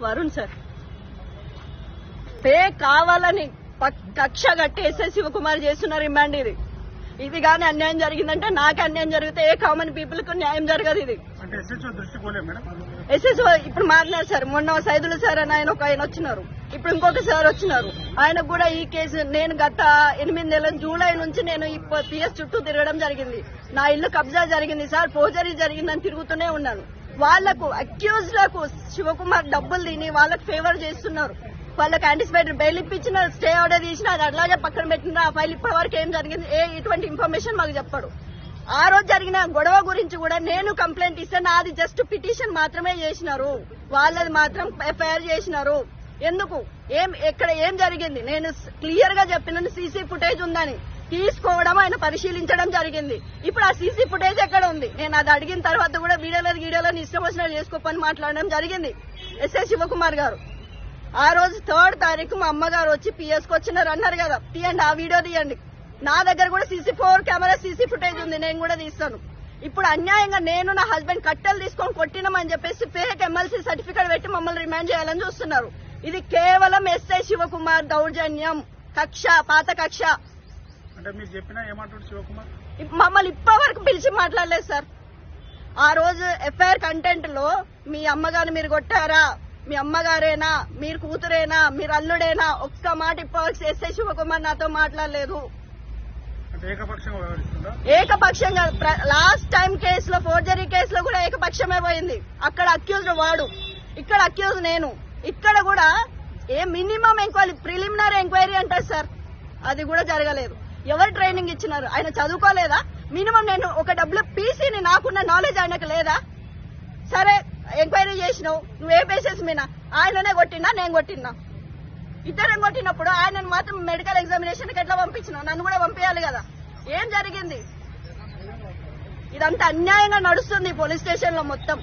Varun sir pay కావాలని కక్ష కట్టి ఎస్ఎస్ శివకుమార్ చేస్తున్న రిమాండ్ ఇది కానీ అన్యాయం జరిగిందంటే నాకు అన్యాయం జరిగితే ఏ కామన్ పీపుల్ కు న్యాయం జరగదు. ఇది ఎస్ఎస్ ఇప్పుడు మాట్లాడారు సార్, మొన్న సైదులు సార్ అని ఆయన వచ్చినారు, ఇప్పుడు ఇంకొక సార్ వచ్చినారు. ఆయనకు కూడా ఈ కేసు నేను గత 8 నెలల జూలై నుంచి నేను పిఎస్ చుట్టూ తిరగడం జరిగింది. నా ఇల్లు కబ్జా జరిగింది సార్, ఫోర్జరీ జరిగిందని తిరుగుతూనే ఉన్నాను. వాళ్లకు అక్యూజ్ లకు శివకుమార్ డబ్బులు తిని వాళ్ళకి ఫేవర్ చేస్తున్నారు. వాళ్ళకి యాంటిసిపేటెడ్ బెయిల్ ఇప్పించిన, స్టే ఆర్డర్ తీసిన, అది అట్లాగే పక్కన పెట్టిన. ఆ ఫైల్ ఇప్పటి వరకు ఏం జరిగింది ఇటువంటి ఇన్ఫర్మేషన్ మాకు చెప్పాడు. ఆ రోజు జరిగిన గొడవ గురించి కూడా నేను కంప్లైంట్ ఇస్తే నాది జస్ట్ పిటిషన్ మాత్రమే చేసినారు, వాళ్ళది మాత్రం ఎఫ్ఐఆర్ చేసినారు. ఎందుకు ఎక్కడ ఏం జరిగింది నేను క్లియర్ గా చెప్పిన సీసీ ఫుటేజ్ ఉందని తీసుకోవడం ఆయన పరిశీలించడం జరిగింది. ఇప్పుడు ఆ సీసీ ఫుటేజ్ ఎక్కడ ఉంది? నేను అది అడిగిన తర్వాత కూడా వీడియోలో ఇష్టం వచ్చినట్టు చేసుకోపని మాట్లాడడం జరిగింది ఎస్ఎస్ శివకుమార్ గారు. ఆ రోజు 3rd తారీఖు మా అమ్మగారు వచ్చి పిఎస్కి వచ్చినారు అన్నారు కదా, తీయండి ఆ వీడియో తీయండి. నా దగ్గర కూడా CC4 కెమెరా సీసీ ఫుటేజ్ ఉంది, నేను కూడా తీస్తాను. ఇప్పుడు అన్యాయంగా నేను నా హస్బెండ్ కట్టెలు తీసుకొని కొట్టినామని చెప్పేసి ఫేక్ MLC సర్టిఫికేట్ పెట్టి మమ్మల్ని రిమాండ్ చేయాలని చూస్తున్నారు. ఇది కేవలం ఎస్ఐ శివకుమార్ దౌర్జన్యం, కక్ష, పాత కక్ష. మమ్మల్ని ఇప్పటి వరకు పిలిచి మాట్లాడలేదు సార్. ఆ రోజు ఎఫ్ఐఆర్ కంటెంట్ లో మీ అమ్మగారు మీరు కొట్టారా, మీ అమ్మగారేనా, మీరు కూతురేనా, మీరు అల్లుడేనా, ఒక్క మాట ఇప్పటివరకు ఎస్ఐ శివకుమార్ నాతో మాట్లాడలేదు. ఏకపక్షంగా లాస్ట్ టైం కేసులో, ఫోర్జరీ కేసులో కూడా ఏకపక్షమే పోయింది. అక్కడ అక్యూజ్డ్ వాడు, ఇక్కడ అక్యూజ్ నేను. ఇక్కడ కూడా మినిమం ఎంక్వైరీ, ప్రిలిమినరీ ఎంక్వైరీ అంటారు సార్, అది కూడా జరగలేదు. ఎవరు ట్రైనింగ్ ఇచ్చినారు? ఆయన చదువుకోలేదా? మినిమం నేను ఒక WPCని నాకున్న నాలెడ్జ్ ఆయనకు లేదా? సరే ఎంక్వైరీ చేసినావు, నువ్వే బేసిస్ మీద? ఆయననే కొట్టినా నేను కొట్టినా? ఇద్దరం కొట్టినప్పుడు ఆయనను మాత్రం మెడికల్ ఎగ్జామినేషన్ కి ఎట్లా పంపించినావు? నన్ను కూడా పంపించాలి కదా. ఏం జరిగింది? ఇదంతా అన్యాయంగా నడుస్తుంది పోలీస్ స్టేషన్ లో మొత్తం.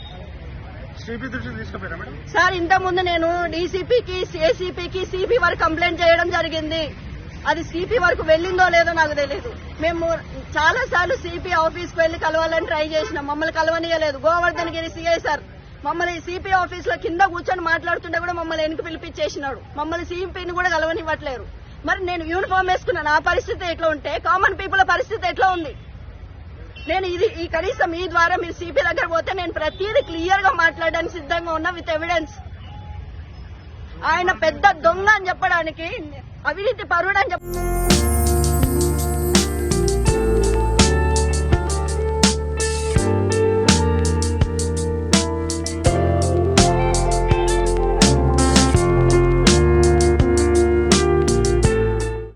సార్ ఇంత ముందు నేను డీసీపీకి, ఏసీపీకి, సిపి వరకు కంప్లైంట్ చేయడం జరిగింది. అది సిపి వరకు వెళ్ళిందో లేదో నాకు తెలియదు. మేము చాలా సార్లు సిపి ఆఫీస్ కు వెళ్లి కలవాలని ట్రై చేసినాం, మమ్మల్ని కలవనీయలేదు. గోవర్ధన్ గిరి సిఐ సార్ మమ్మల్ని సిపి ఆఫీస్ లో కింద కూర్చొని మాట్లాడుతుంటే కూడా మమ్మల్ని వెనక్కి పిలిపించేసినాడు. మమ్మల్ని సిపిని కూడా కలవనివ్వట్లేరు. మరి నేను యూనిఫామ్ వేసుకున్నాను, నా పరిస్థితి ఎట్లా ఉంటే కామన్ పీపుల్ పరిస్థితి ఎట్లా ఉంది? నేను ఈ కనీసం ఈ ద్వారా మీరు సిపి దగ్గర పోతే నేను ప్రతిదీ క్లియర్ గా మాట్లాడడానికి సిద్ధంగా ఉన్నా విత్ ఎవిడెన్స్. ఆయన పెద్ద దొంగ అని చెప్పడానికి, అవినీతి పరుడు అని చెప్ప